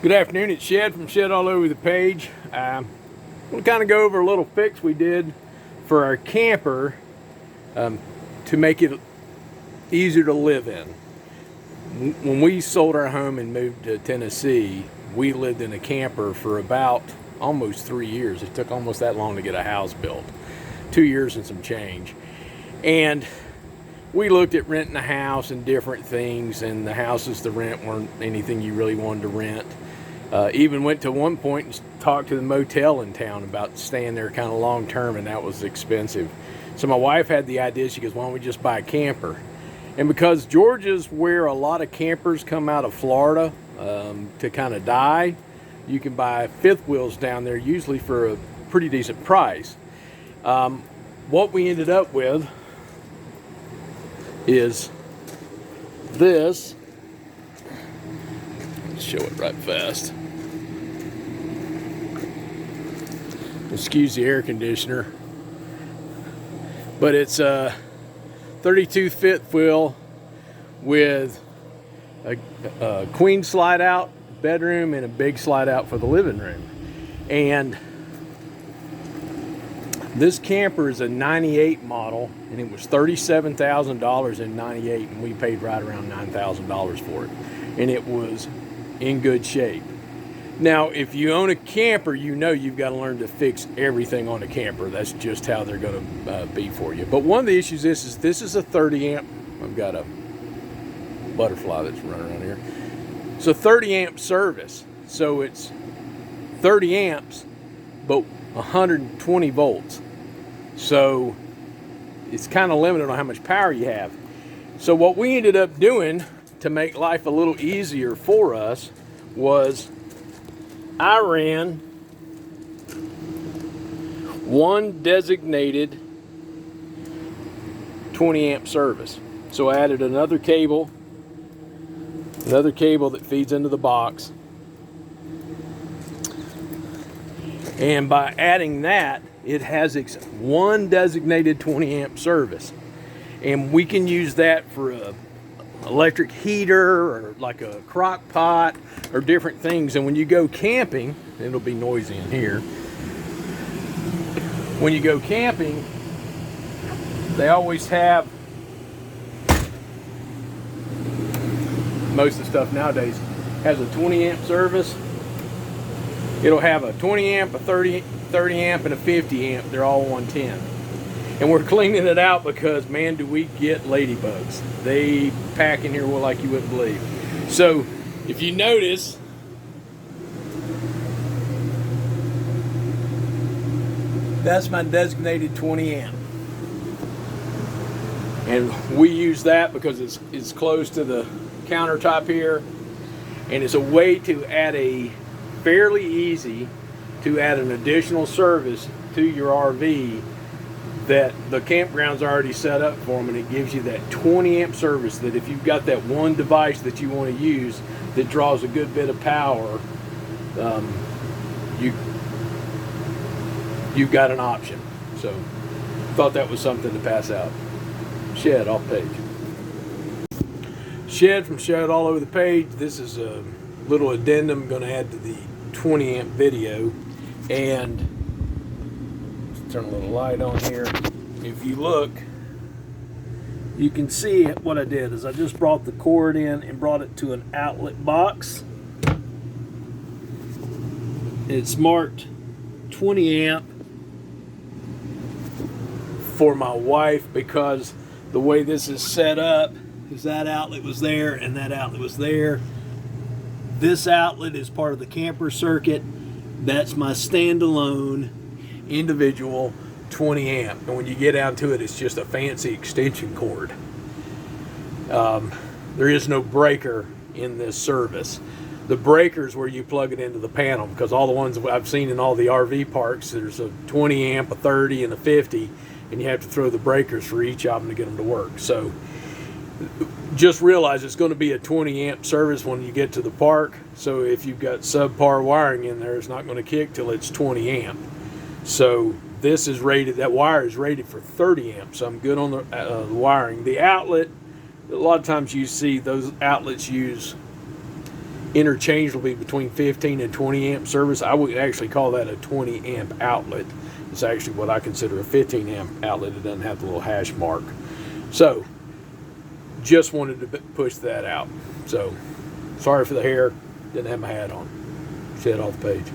Good afternoon, it's Shed from Shed All Over the Page. We'll kind of go over a little fix we did for our camper to make it easier to live in. When we sold our home and moved to Tennessee, we lived in a camper for about almost 3 years. It took almost that long to get a house built. 2 years and some change. And we looked at renting a house and different things, and the houses to rent weren't anything you really wanted to rent. Even went to one point and talked to the motel in town about staying there kind of long term, and that was expensive. So my wife had the idea, she goes, why don't we just buy a camper? And because Georgia's where a lot of campers come out of Florida to kind of die, you can buy fifth wheels down there usually for a pretty decent price. What we ended up with is this. Let's show it right fast. Excuse the air conditioner, but it's a 32 fifth wheel with a queen slide out bedroom and a big slide out for the living room. And this camper is a 98 model, and it was $37,000 in 98, and we paid right around $9,000 for it, and it was in good shape. Now, if you own a camper, you know you've got to learn to fix everything on a camper. That's just how they're going to be for you. But one of the issues is this is a 30 amp. I've got a butterfly that's running around here. It's a 30 amp service. So it's 30 amps, but 120 volts. So it's kind of limited on how much power you have. So what we ended up doing to make life a little easier for us was I ran one designated 20 amp service. So I added another cable that feeds into the box. And by adding that, it has one designated 20 amp service. And we can use that for a electric heater or like a crock pot or different things. And when you go camping, it'll be noisy in here. When you go camping, they always have, most of the stuff nowadays has a 20 amp service. It'll have a 20 amp, a 30 amp, and a 50 amp. They're all 110. And we're cleaning it out because, man, do we get ladybugs. They pack in here like you wouldn't believe. So, if you notice, that's my designated 20 amp. And we use that because it's close to the countertop here. And it's a way to add fairly easy to add an additional service to your RV that the campground's already set up for them, and it gives you that 20 amp service that if you've got that one device that you want to use that draws a good bit of power, you've got an option. So thought that was something to pass out. Shed off page. Shed from Shed All Over the Page. This is a little addendum I'm going to add to the 20 amp video. And turn a little light on here. If you look, you can see what I did is I just brought the cord in and brought it to an outlet box. It's marked 20 amp for my wife because the way this is set up is that outlet was there and that outlet was there. This outlet is part of the camper circuit. That's my standalone individual 20 amp, and when you get down to it, it's just a fancy extension cord. There is no breaker in this service. The breaker is where you plug it into the panel, because all the ones I've seen in all the RV parks, there's a 20 amp, a 30, and a 50, and you have to throw the breakers for each of them to get them to work. So just realize it's going to be a 20 amp service when you get to the park. So if you've got subpar wiring in there, it's not going to kick till it's 20 amp. So this is rated, that wire is rated for 30 amps. So I'm good on the wiring. The outlet, a lot of times you see those outlets use interchangeably between 15 and 20 amp service. I would actually call that a 20 amp outlet. It's actually what I consider a 15 amp outlet. It doesn't have the little hash mark. So just wanted to push that out. So sorry for the hair, didn't have my hat on. Shed off the page.